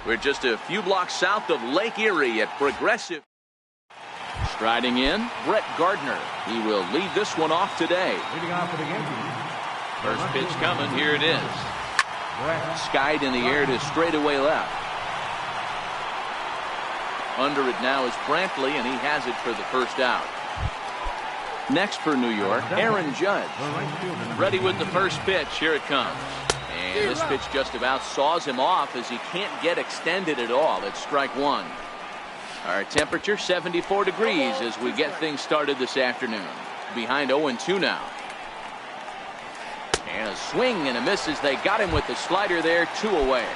We're just a few blocks south of Lake Erie at Progressive. Striding in, Brett Gardner. He will lead this one off today. Leading off for the Yankees. First pitch coming. Here it is. Skied in the air to straightaway left. Under it now is Brantley, and he has it for the first out. Next for New York, Aaron Judge. Ready with the first pitch. Here it comes. And this pitch just about saws him off as he can't get extended at all. It's strike one. Our temperature 74 degrees as we get things started this afternoon. Behind 0-2 now. And a swing and a miss as they got him with the slider there, 2 away.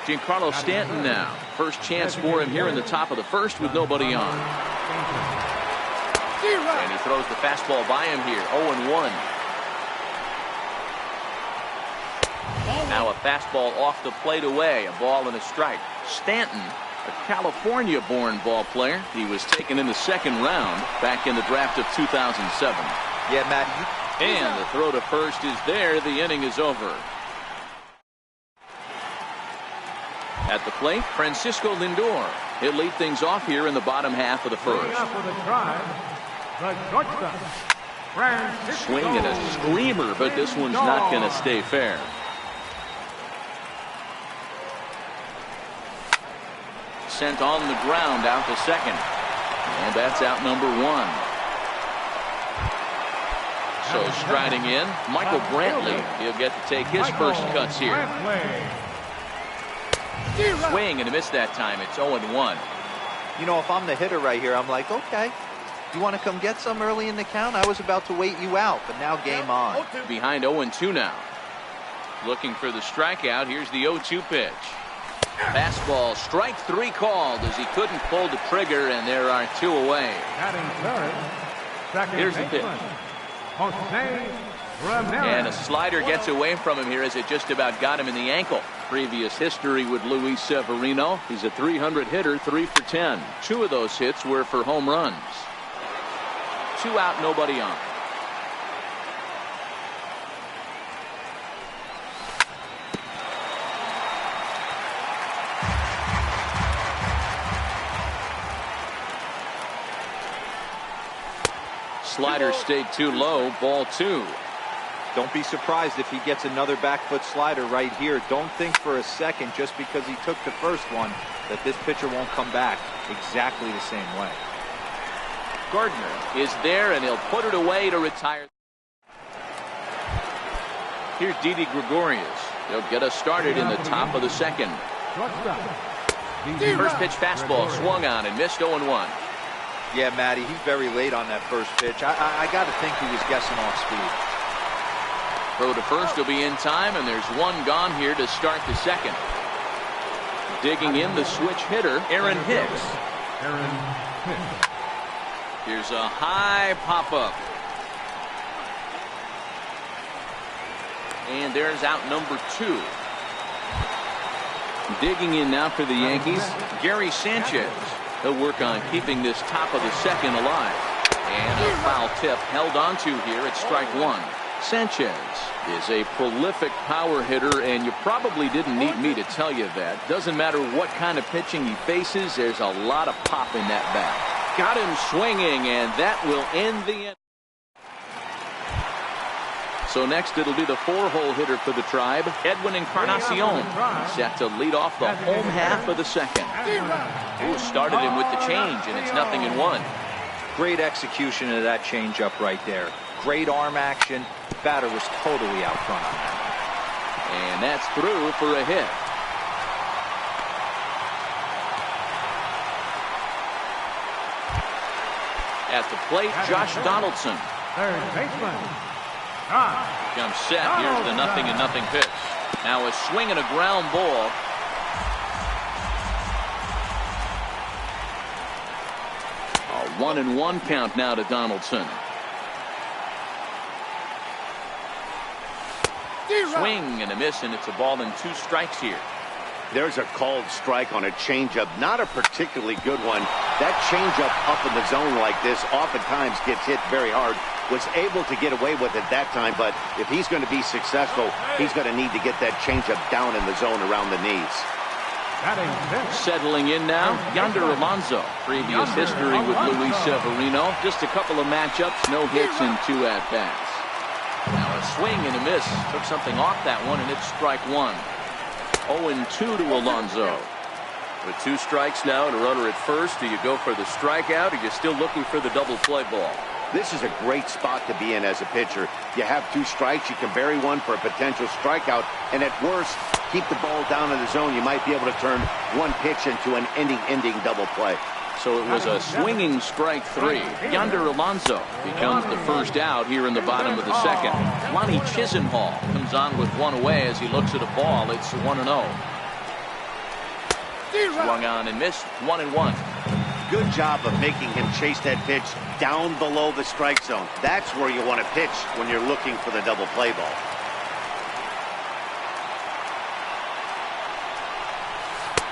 Giancarlo Stanton now. First chance for him here in the top of the first with nobody on. And he throws the fastball by him here, 0-1. Now a fastball off the plate away, a ball and a strike. Stanton, a California-born ball player. He was taken in the second round back in the draft of 2007. Yeah, Matt. And the throw to first is there. The inning is over. At the plate, Francisco Lindor. He'll lead things off here in the bottom half of the first. Swing and a screamer, but this one's not going to stay fair. Sent on the ground out to second. And that's out number one. So striding in, Michael Brantley. He'll get to take his first cuts here. Swing and a miss that time. It's 0-1. You know, if I'm the hitter right here, I'm like, okay, you want to come get some early in the count? I was about to wait you out, but now game on. Behind 0-2 now. Looking for the strikeout. Here's the 0-2 pitch. Fastball, strike three called as he couldn't pull the trigger, and there are 2 away. Here's the pitch. And a slider gets away from him here as it just about got him in the ankle. Previous history with Luis Severino. He's a 300 hitter, 3 for 10. 2 of those hits were for home runs. 2 out, nobody on. Slider stayed too low, ball 2. Don't be surprised if he gets another back foot slider right here. Don't think for a second, just because he took the first one, that this pitcher won't come back exactly the same way. Gardner is there, and he'll put it away to retire. Here's Didi Gregorius. He'll get us started in the top of the second. First pitch fastball swung on and missed 0-1. Yeah, Matty, he's very late on that first pitch. I got to think he was guessing off speed. Throw to first will be in time, and there's one gone here to start the second. Digging in the switch hitter, Aaron Hicks. Here's a high pop-up. And there's out number 2. Digging in now for the Yankees, Gary Sanchez. He'll work on keeping this top of the second alive. And a foul tip held onto here at strike 1. Sanchez is a prolific power hitter, and you probably didn't need me to tell you that. Doesn't matter what kind of pitching he faces, there's a lot of pop in that bat. Got him swinging, and that will end the inning. So next it'll be the 4-hole hitter for the Tribe, Edwin Encarnacion, set to lead off the home half of the second. Ooh, started him with the change, and it's 0-1. Great execution of that changeup right there. Great arm action. Batter was totally out front on that. And that's through for a hit. At the plate, Josh Donaldson. Third baseman. Comes set. Here's the 0-0 pitch. Now a swing and a ground ball. A 1-1 count now to Donaldson. Swing and a miss, and it's a ball and 2 strikes here. There's a called strike on a changeup, not a particularly good one. That changeup up in the zone like this oftentimes gets hit very hard. Was able to get away with it that time, but if he's going to be successful, he's going to need to get that changeup down in the zone around the knees. Batting fifth. Settling in now, Yonder Alonso. Previous history with Luis Severino. Just a couple of matchups, no hits and 2 at-bats. Now a swing and a miss. Took something off that one, and it's strike 1. 0-2 to Alonso. With 2 strikes now and a runner at first, do you go for the strikeout, or are you still looking for the double play ball? This is a great spot to be in as a pitcher. You have 2 strikes, you can bury one for a potential strikeout, and at worst, keep the ball down in the zone. You might be able to turn one pitch into an ending double play. So it was a swinging strike 3. Yonder Alonso becomes the first out here in the bottom of the second. Lonnie Chisenhall comes on with 1 away as he looks at a ball. It's 1-0. Swung on and missed. 1-1. Good job of making him chase that pitch down below the strike zone. That's where you want to pitch when you're looking for the double play ball.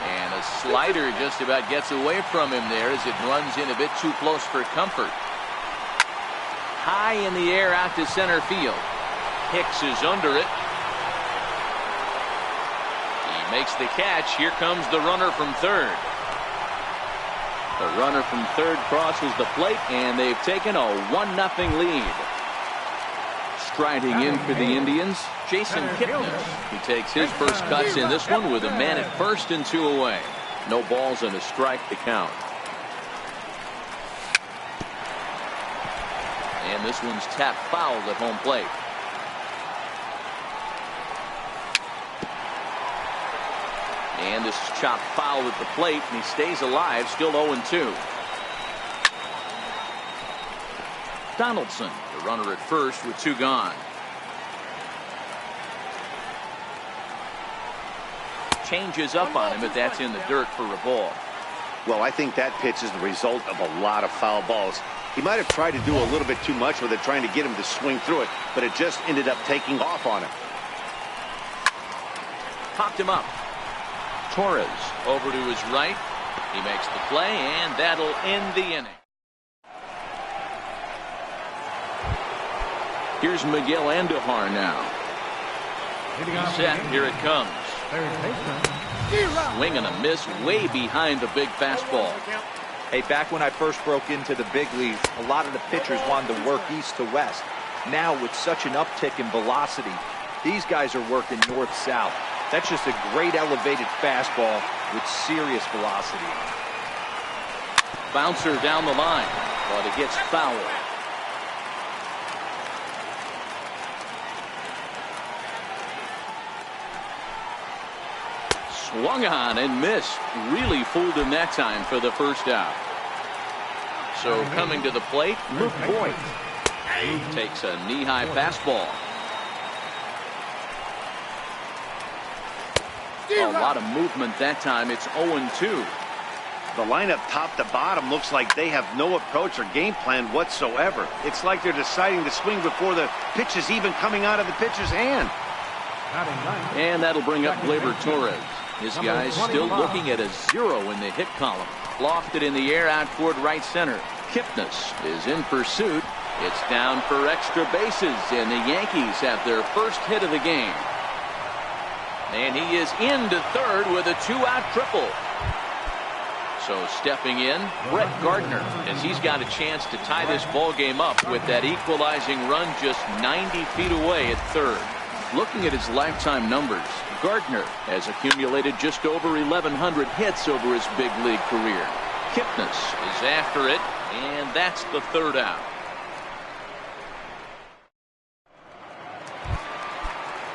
And a slider just about gets away from him there as it runs in a bit too close for comfort. High in the air out to center field. Hicks is under it. He makes the catch. Here comes the runner from third. The runner from third crosses the plate, and they've taken a 1-0 lead. Striding in for the Indians, Jason Kipnis. He takes his first cuts in this one with a man at first and 2 away. No balls and a strike to count. And this one's tapped foul at home plate. And this is chopped foul at the plate, and he stays alive, still 0-2. Donaldson, the runner at first with 2 gone. Changes up on him, but that's in the dirt for a ball. Well, I think that pitch is the result of a lot of foul balls. He might have tried to do a little bit too much with it, trying to get him to swing through it, but it just ended up taking off on him. Popped him up. Torres over to his right. He makes the play, and that'll end the inning. Here's Miguel Andujar now. He's set. Here it comes. Swing and a miss way behind the big fastball. Hey, back when I first broke into the big leagues, a lot of the pitchers wanted to work east to west. Now, with such an uptick in velocity, these guys are working north-south. That's just a great elevated fastball with serious velocity. Bouncer down the line, but it gets fouled. Swung on and missed. Really fooled him that time for the first out. So coming to the plate, Luke Boyd takes a knee-high fastball. A lot of movement that time. It's 0-2. The lineup top to bottom looks like they have no approach or game plan whatsoever. It's like they're deciding to swing before the pitch is even coming out of the pitcher's hand. And that'll bring up Gleyber Torres. This guy's still looking at a 0 in the hit column. Lofted in the air out toward right center. Kipnis is in pursuit. It's down for extra bases, and the Yankees have their first hit of the game. And he is into third with a 2-out triple. So stepping in, Brett Gardner, as he's got a chance to tie this ball game up with that equalizing run just 90 feet away at third. Looking at his lifetime numbers, Gardner has accumulated just over 1,100 hits over his big league career. Kipnis is after it, and that's the third out.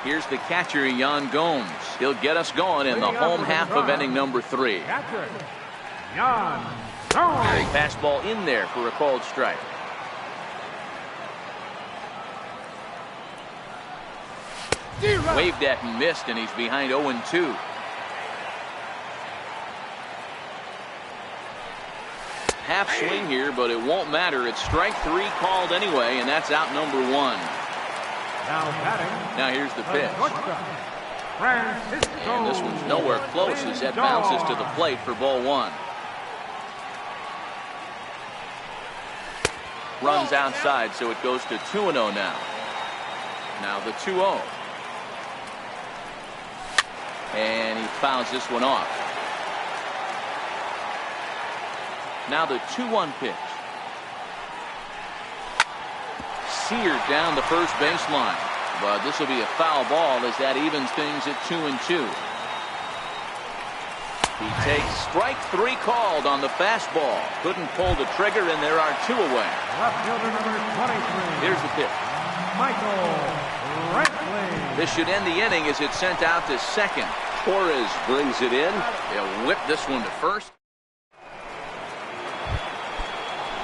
Here's the catcher, Yan Gomes. He'll get us going in the home half of inning number 3. Fastball in there for a called strike. Waved at and missed, and he's behind 0-2. Half swing here, but it won't matter. It's strike 3 called anyway, and that's out number 1. Now here's the pitch. And this one's nowhere close as that bounces to the plate for ball 1. Runs outside, so it goes to 2-0 now. Now the 2-0. And he fouls this one off. Now the 2-1 pitch. Seared down the first baseline. But this will be a foul ball as that evens things at 2-2. He takes strike 3 called on the fastball. Couldn't pull the trigger, and there are 2 away. Left fielder number 23. Here's the pitch. Michael Brantley. This should end the inning as it's sent out to second. Torres brings it in. They'll whip this one to first.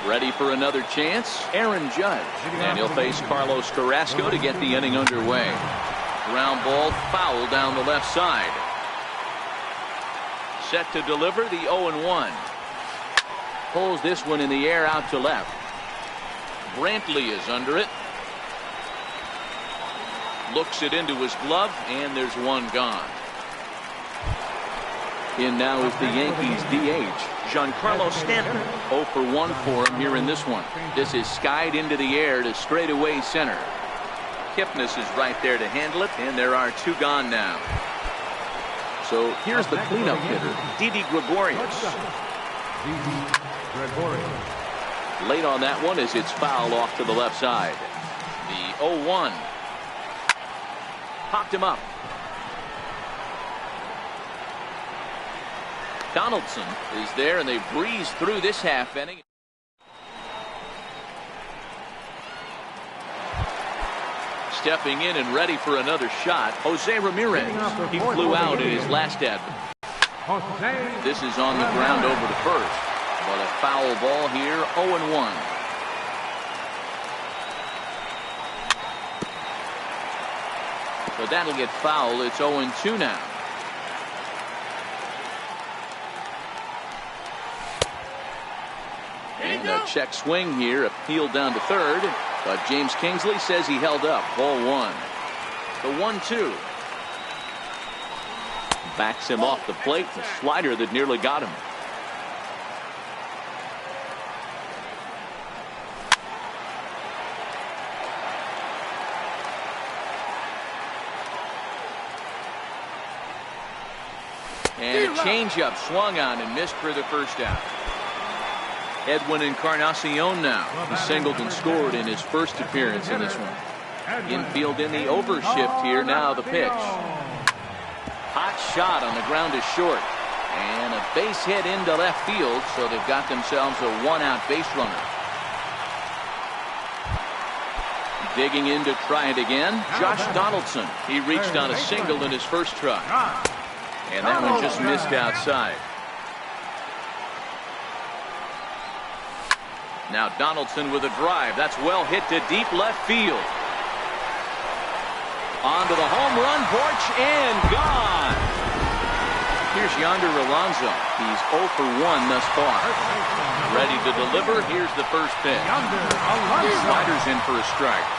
Ready for another chance, Aaron Judge. And he'll face Carlos Carrasco to get the inning underway. Ground ball foul down the left side. Set to deliver the 0-1. Pulls this one in the air out to left. Brantley is under it. Looks it into his glove, and there's one gone. In now is the Yankees DH, Giancarlo Stanton. 0 for 1 for him here in this one. This is skied into the air to straightaway center. Kipnis is right there to handle it, and there are 2 gone now. So here's the cleanup hitter, Didi Gregorius. Late on that one as it's fouled off to the left side. The 0-1. Popped him up. Donaldson is there, and they breeze through this half inning. Stepping in and ready for another shot, Jose Ramirez. He flew out in his last at bat. This is on the ground over to first. But a foul ball here, 0-1. But that'll get fouled. It's 0-2 now. And a check swing here, appealed down to third. But James Kingsley says he held up. Ball 1. The 1-2. Backs him off the plate. The slider that nearly got him. And a changeup swung on and missed for the first out. Edwin Encarnacion now. He singled and scored in his first appearance in this one. Infield in the overshift here. Now the pitch. Hot shot on the ground is short. And a base hit into left field, so they've got themselves a 1-out base runner. Digging in to try it again, Josh Donaldson. He reached on a single in his first try. And that one just missed outside. Now Donaldson with a drive. That's well hit to deep left field. Onto the home run porch and gone. Here's Yonder Alonso. He's 0 for 1 thus far. Ready to deliver. Here's the first pitch. Slider's in for a strike.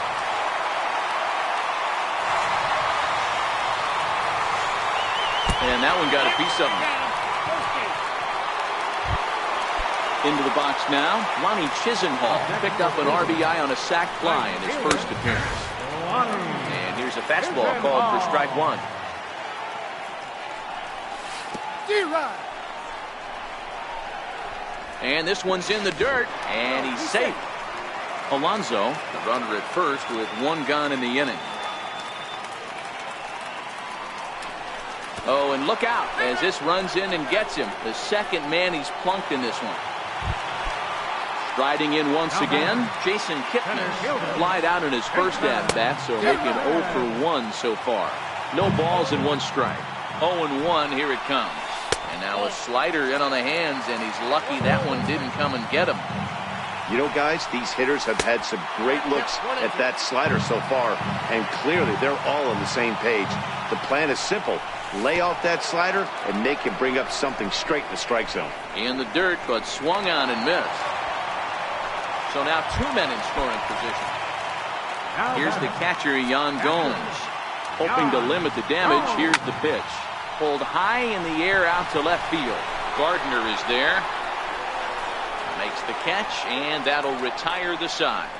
And that one got a piece of him. Into the box now, Lonnie Chisenhall picked up an RBI on a sac fly in his first appearance. And here's a fastball called for strike 1. And this one's in the dirt, and he's safe. Alonso, the runner at first, with 1 gone in the inning. Oh, and look out as this runs in and gets him. The second man he's plunked in this one. Striding in once again, Jason Kipnis flied out in his first at-bat, so making 0 for 1 so far. No balls and 1 strike. 0-1, here it comes. And now a slider in on the hands, and he's lucky that one didn't come and get him. You know, guys, these hitters have had some great looks at that slider so far, and clearly they're all on the same page. The plan is simple. Lay off that slider and make him bring up something straight in the strike zone. In the dirt, but swung on and missed. So now 2 men in scoring position. Here's the catcher, Yan Gomes. Hoping to limit the damage, here's the pitch. Pulled high in the air out to left field. Gardner is there. Makes the catch, and that'll retire the side.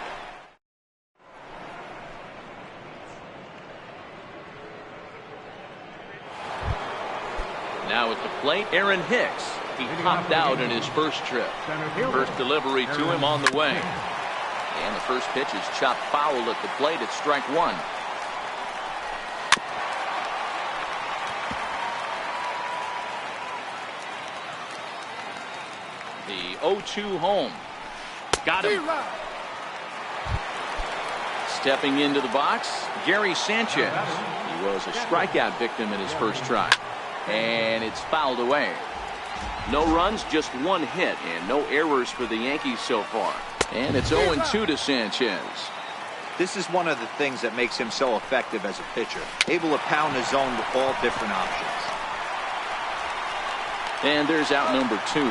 Now at the plate, Aaron Hicks. He popped out in his first trip. First delivery to him on the way. And the first pitch is chopped foul at the plate. It's strike one. The 0-2 home. Got him. Stepping into the box, Gary Sanchez. He was a strikeout victim in his first try. And it's fouled away. No runs, just one hit, and no errors for the Yankees so far. And it's 0-2 to Sanchez. This is one of the things that makes him so effective as a pitcher. Able to pound the zone with all different options. And there's out number 2.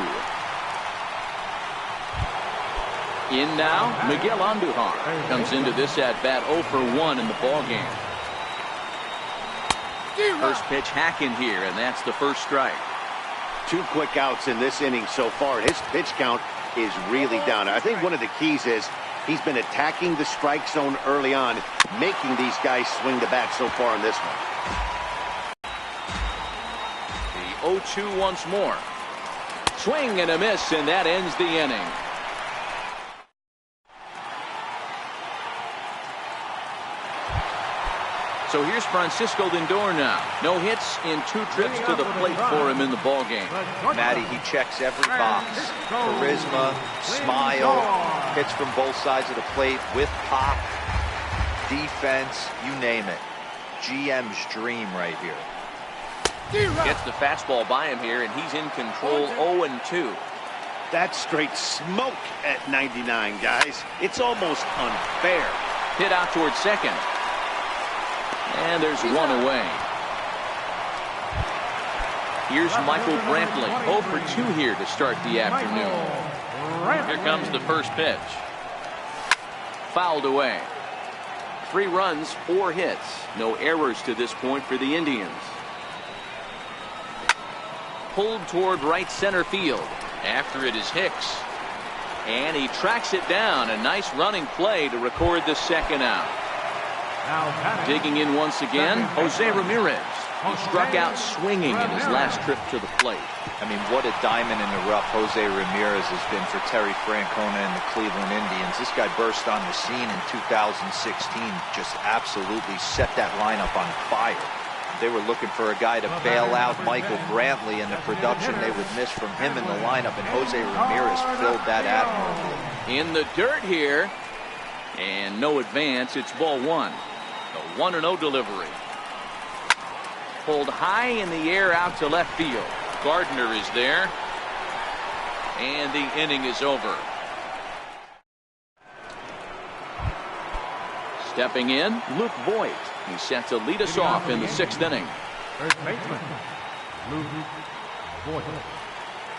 In now, Miguel Andujar comes into this at-bat 0 for 1 in the ballgame. First pitch hacking here, and that's the first strike. 2 quick outs in this inning so far. His pitch count is really down. I think one of the keys is he's been attacking the strike zone early on, making these guys swing the bat so far in this one. The 0-2 once more. Swing and a miss, and that ends the inning. So here's Francisco Lindor now. No hits in 2 trips to the plate for him in the ballgame. Matty, he checks every box. Charisma, smile, hits from both sides of the plate with pop, defense, you name it. GM's dream right here. Gets the fastball by him here, and he's in control. 0-2. That's straight smoke at 99, guys. It's almost unfair. Hit out towards second. And there's one away. Here's Michael Brantley. 0 for 2 here to start the afternoon. Here comes the first pitch. Fouled away. 3 runs, 4 hits. No errors to this point for the Indians. Pulled toward right center field. After it is Hicks. And he tracks it down. A nice running play to record the second out. Digging in once again, Jose Ramirez. He struck out swinging in his last trip to the plate. I mean, what a diamond in the rough Jose Ramirez has been for Terry Francona and the Cleveland Indians. This guy burst on the scene in 2016, just absolutely set that lineup on fire. They were looking for a guy to bail out Michael Brantley, and the production they would miss from him in the lineup, and Jose Ramirez filled that admirably. In the dirt here, and no advance. It's ball 1. The 1-0 delivery. Pulled high in the air out to left field. Gardner is there. And the inning is over. Stepping in, Luke Voigt. He's set to lead us off in the 6th inning. First baseman, Luke Voigt.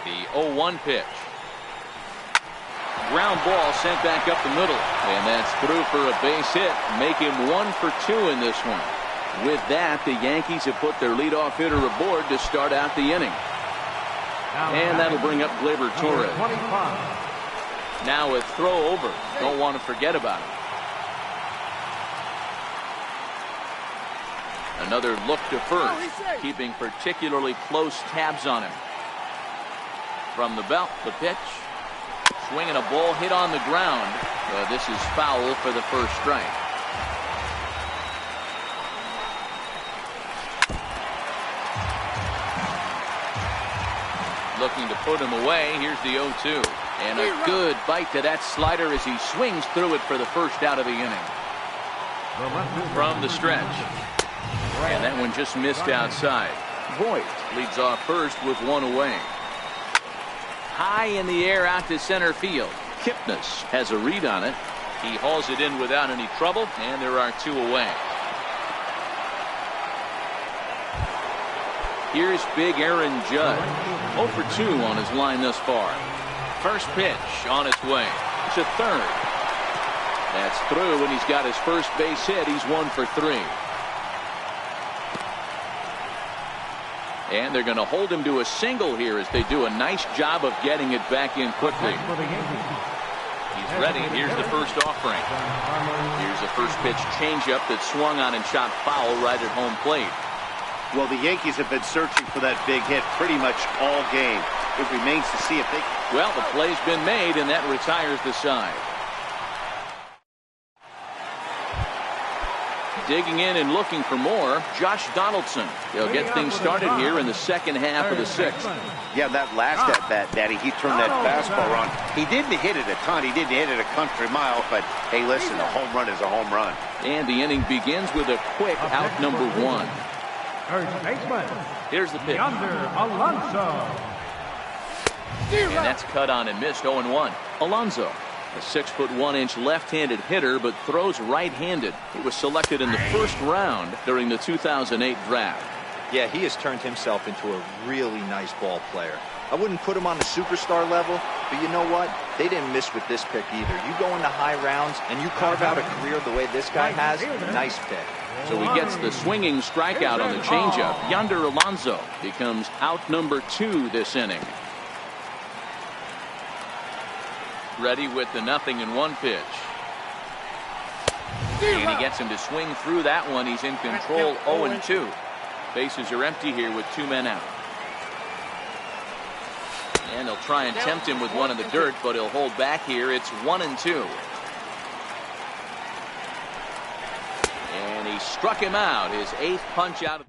The 0-1 pitch. Ground ball sent back up the middle, and that's through for a base hit. Make him 1 for 2 in this one. With that, the Yankees have put their leadoff hitter aboard to start out the inning. And that'll bring up Gleyber Torres. Now a throw over. Don't want to forget about it. Another look to first, keeping particularly close tabs on him. From the belt, the pitch. Swinging a ball hit on the ground. This is foul for the first strike. Looking to put him away. Here's the 0-2. And a good bite to that slider as he swings through it for the first out of the inning. From the stretch. And that one just missed outside. Voigt leads off first with 1 away. High in the air out to center field. Kipnis has a read on it. He hauls it in without any trouble, and there are 2 away. Here's big Aaron Judge. 0 for 2 on his line thus far. First pitch on its way to third. That's through, and he's got his first base hit. He's 1 for 3. And they're going to hold him to a single here as they do a nice job of getting it back in quickly. He's ready. Here's the first offering. Here's a first pitch changeup that swung on and shot foul right at home plate. Well, the Yankees have been searching for that big hit pretty much all game. It remains to see if they... Well, the play's been made, and that retires the side. Digging in and looking for more, Josh Donaldson. He'll get things started here in the second half of the sixth. Yeah, that last at-bat, Daddy, he turned that fastball on. He didn't hit it a ton. He didn't hit it a country mile, but, hey, listen, a home run is a home run. And the inning begins with a quick out number one. First baseman. Here's the pitch. Alonso. And that's cut on and missed. 0-1. Alonso, a 6'1" left-handed hitter, but throws right-handed. He was selected in the first round during the 2008 draft. Yeah, he has turned himself into a really nice ball player. I wouldn't put him on the superstar level, but you know what? They didn't miss with this pick either. You go into high rounds and you carve out a career the way this guy has, nice pick. So he gets the swinging strikeout on the changeup. Yonder Alonso becomes out number 2 this inning. Ready with the 0-1 pitch. And he gets him to swing through that one. He's in control. 0-2. Bases are empty here with 2 men out. And he'll try and tempt him with one in the dirt, but he'll hold back here. It's 1-2. And he struck him out. His 8th punch out.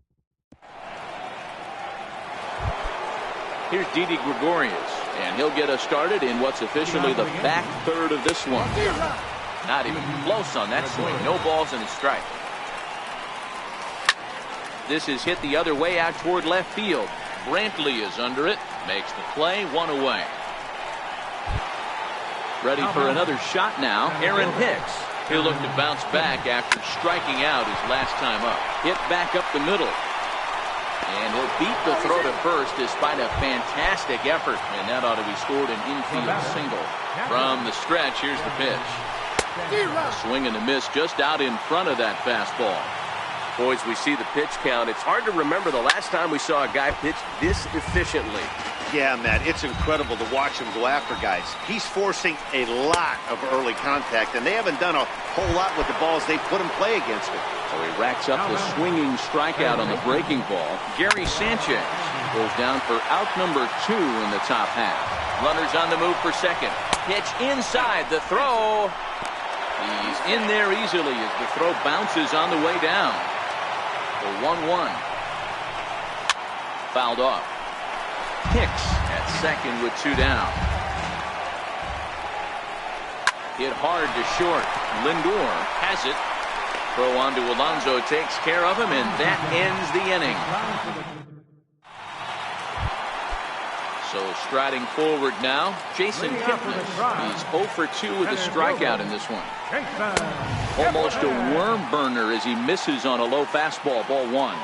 Here's Didi Gregorius, and he'll get us started in what's officially the back third of this one. Not even close on that swing. No balls and a strike. This is hit the other way out toward left field. Brantley is under it. Makes the play. 1 away. Ready for another shot now. Aaron Hicks. He'll look to bounce back after striking out his last time up. Hit back up the middle. And he'll beat the throw to first despite a fantastic effort. And that ought to be scored an infield single. From the stretch, here's the pitch. A swing and a miss just out in front of that fastball. Boys, we see the pitch count. It's hard to remember the last time we saw a guy pitch this efficiently. Yeah, Matt, it's incredible to watch him go after guys. He's forcing a lot of early contact, and they haven't done a whole lot with the balls they put in play against him. So he racks up the swinging strikeout on the breaking ball. Gary Sanchez goes down for out number 2 in the top half. Runners on the move for second. Pitch inside. The throw. He's in there easily as the throw bounces on the way down. The 1-1. Fouled off. Hicks at second with 2 down. Hit hard to short. Lindor has it. Throw on to Alonso takes care of him, and that ends the inning. So striding forward now, Jason Kipnis. He's 0 for 2 with a strikeout in this one. Almost a worm burner as he misses on a low fastball. Ball 1.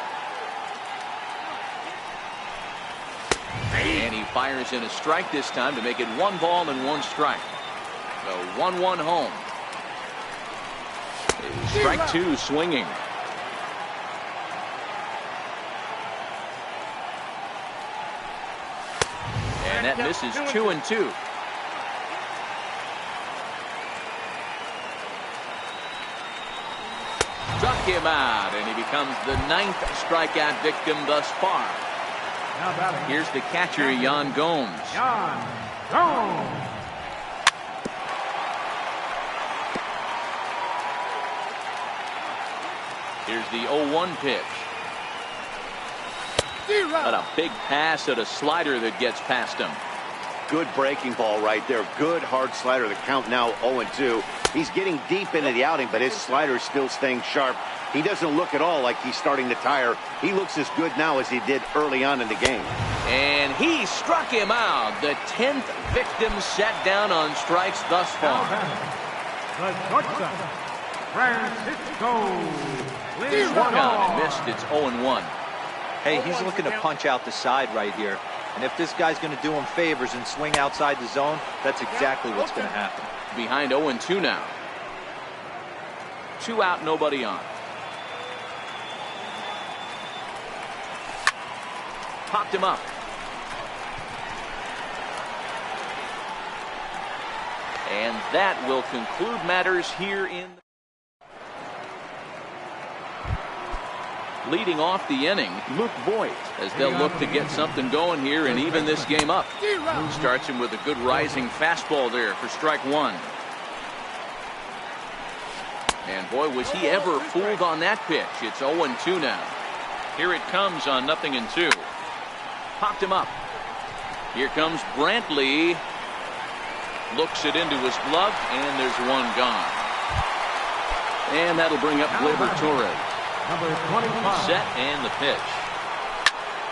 And he fires in a strike this time to make it 1 ball and 1 strike. So 1-1 home. Strike 2 swinging. And that misses 2-2. Struck him out, and he becomes the 9th strikeout victim thus far. Here's the catcher, Yan Gomes. Here's the 0-1 pitch. Got a big pass at a slider that gets past him. Good breaking ball right there. Good hard slider. The count now 0-2. He's getting deep into the outing, but his slider is still staying sharp. He doesn't look at all like he's starting to tire. He looks as good now as he did early on in the game. And he struck him out. The 10th victim set down on strikes thus far. Swung on and missed. It's 0-1. Hey, he's looking to punch out the side right here. And if this guy's going to do him favors and swing outside the zone, that's exactly what's going to happen. Behind 0-2 now. 2 out, nobody on. Popped him up. And that will conclude matters here in. Leading off the inning, Luke Voigt, as they'll look to get something going here and even this game up. Starts him with a good rising fastball there for strike one. And boy, was he ever fooled on that pitch. It's 0-2 now. Here it comes on 0-2. Popped him up. Here comes Brantley. Looks it into his glove, and there's one gone. And that'll bring up Gleyber Torres. Number 25. Set and the pitch.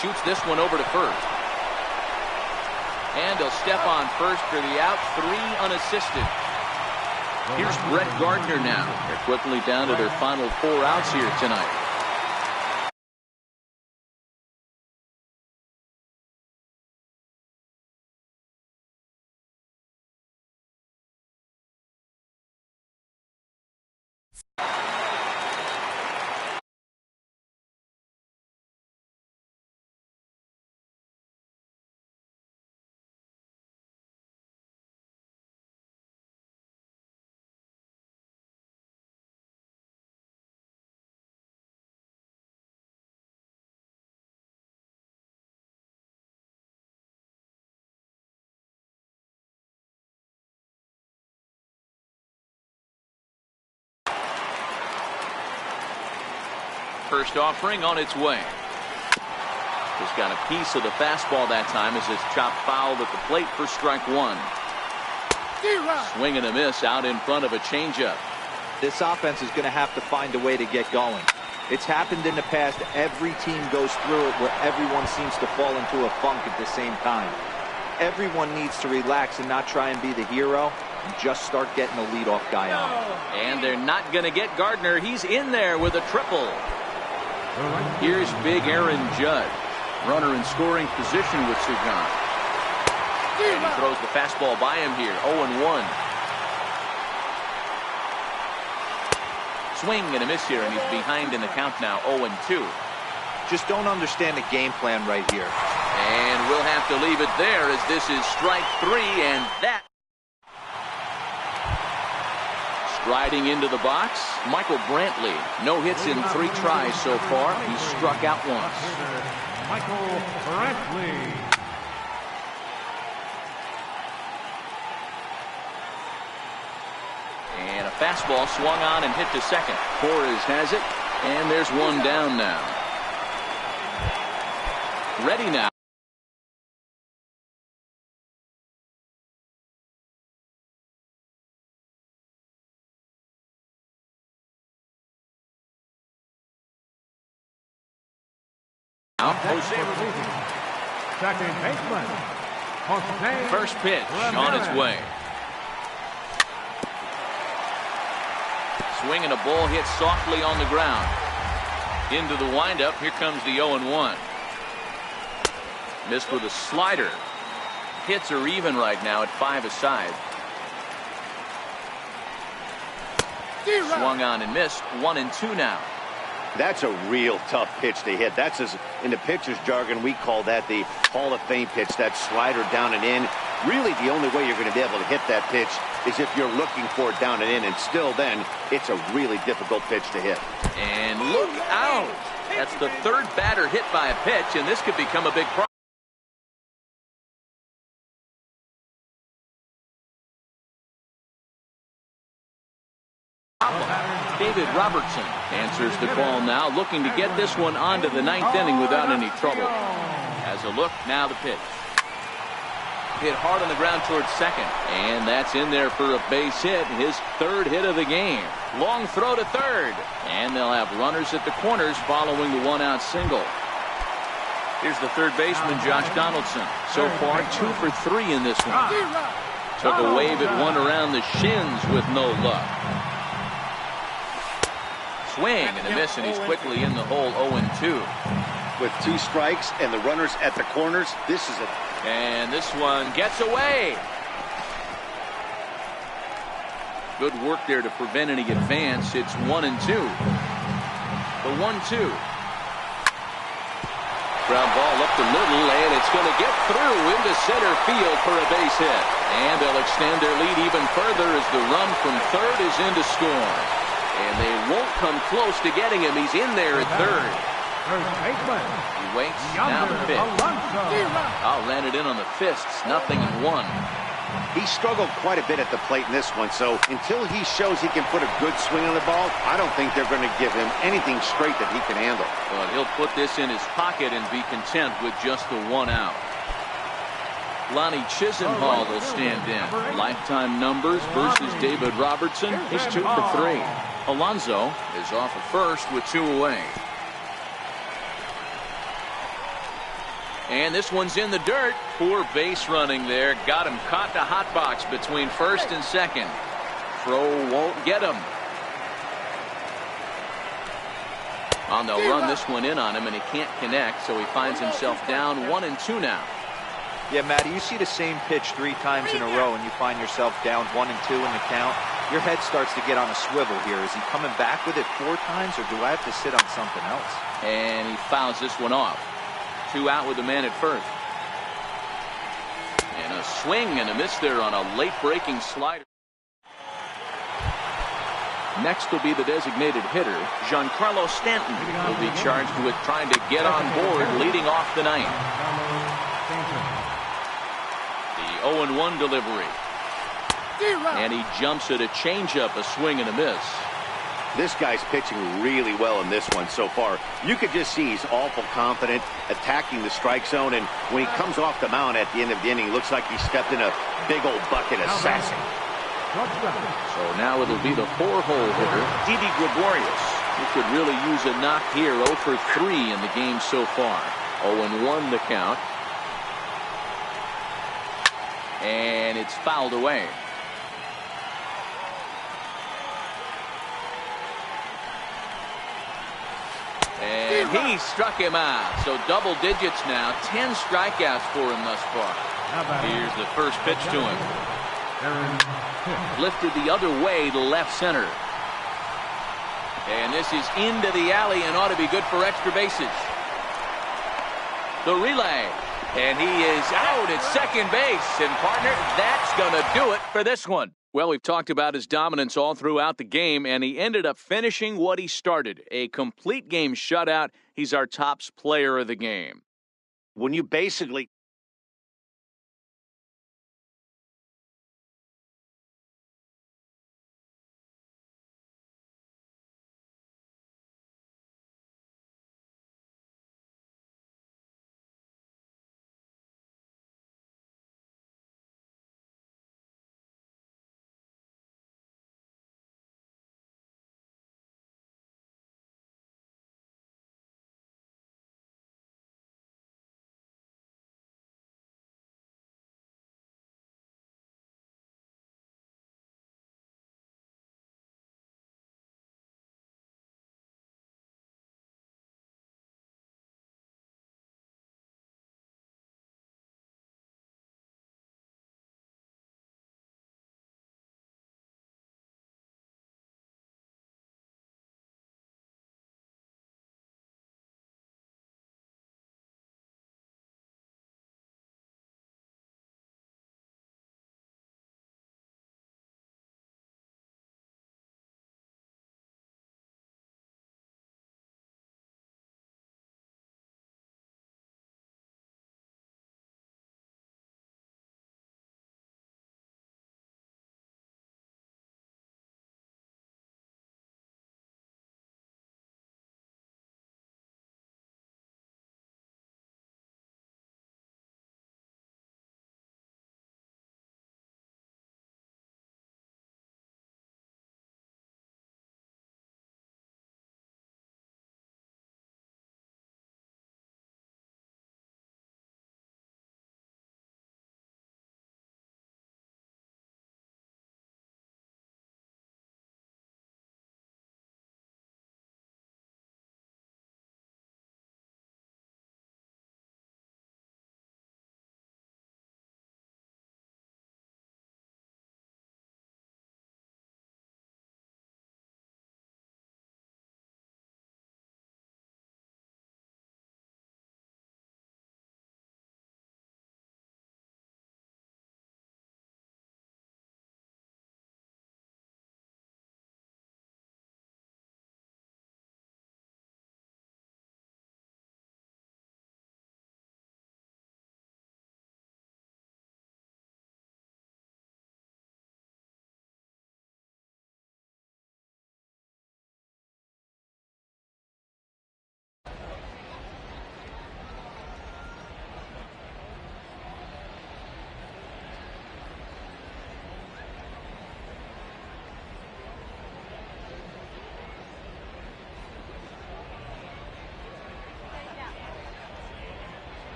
Shoots this one over to first. And he'll step on first for the out. 3 unassisted. Here's Brett Gardner now. They're quickly down to their final 4 outs here tonight. First offering on its way. Just got a piece of the fastball that time as it's chopped foul at the plate for strike one. Swing and a miss out in front of a changeup. This offense is going to have to find a way to get going. It's happened in the past. Every team goes through it where everyone seems to fall into a funk at the same time. Everyone needs to relax and not try and be the hero and just start getting the leadoff guy on. And they're not going to get Gardner. He's in there with a triple. Here's big Aaron Judge. Runner in scoring position with Sugan. And he throws the fastball by him here. 0-1. Swing and a miss here, and he's behind in the count now. 0-2. Just don't understand the game plan right here. And we'll have to leave it there as this is strike 3, and that. Striding into the box, Michael Brantley. No hits in 3 tries so far. He's struck out once. Michael Brantley. And a fastball swung on and hit to second. Torres has it, and there's one down now. Ready now. Second baseman. Jose. First pitch on its way. Swing and a ball hit softly on the ground. Into the windup. Here comes the 0-1. Missed with a slider. Hits are even right now at 5 aside. Swung on and missed. 1-2 now. That's a real tough pitch to hit. That's, as in the pitcher's jargon, we call that the Hall of Fame pitch, that slider down and in. Really, the only way you're going to be able to hit that pitch is if you're looking for it down and in, and still then, it's a really difficult pitch to hit. And look out! That's the 3rd batter hit by a pitch, and this could become a big problem. David Robertson answers the call now, looking to get this one onto the 9th inning without any trouble. As a look, now the pitch. Hit hard on the ground towards second, and that's in there for a base hit, his 3rd hit of the game. Long throw to third, and they'll have runners at the corners following the 1-out single. Here's the third baseman, Josh Donaldson. So far, 2 for 3 in this one. Took a wave at one around the shins with no luck. Swing and a miss, and he's quickly in the hole. 0-2. With 2 strikes and the runners at the corners, this is a... And this one gets away. Good work there to prevent any advance. It's 1-2. The 1-2. Ground ball up the middle, and it's going to get through into center field for a base hit. And they'll extend their lead even further as the run from third is in to score. And they won't come close to getting him. He's in there at third. First baseman. He waits. Now the pitch. Oh, ran it in on the fists. 0-1. He struggled quite a bit at the plate in this one, so until he shows he can put a good swing on the ball, I don't think they're going to give him anything straight that he can handle. But he'll put this in his pocket and be content with just the 1 out. Lonnie Chisenhall will stand in. Lifetime numbers versus David Robertson. He's 2 for 3. Alonso is off at first with 2 away. And this one's in the dirt. Poor base running there. Got him caught the hot box between first and second. Throw won't get him. Oh, they'll run this one in on him, and he can't connect, so he finds himself down 1-2 now. Yeah, Matty, you see the same pitch 3 times in a row, and you find yourself down 1-2 in the count. Your head starts to get on a swivel here. Is he coming back with it 4 times, or do I have to sit on something else? And he fouls this one off. 2 out with the man at first. And a swing and a miss there on a late breaking slider. Next will be the designated hitter, Giancarlo Stanton, will be charged with trying to get on board leading off the ninth. The 0-1 delivery. And he jumps at a changeup, a swing and a miss. This guy's pitching really well in this one so far. You could just see he's awful confident, attacking the strike zone, and when he comes off the mound at the end of the inning, looks like he stepped in a big old bucket of sassy. So now it'll be the 4-hole hitter, Didi Gregorius. He could really use a knock here. 0 for 3 in the game so far. 0-1 the count. And it's fouled away. And he struck him out. So double digits now. 10 strikeouts for him thus far. Here's the first pitch to him. Lifted the other way to left center. And this is into the alley and ought to be good for extra bases. The relay. And he is out at second base. And partner, that's going to do it for this one. Well, we've talked about his dominance all throughout the game, and he ended up finishing what he started. A complete game shutout. He's our top player of the game. When you basically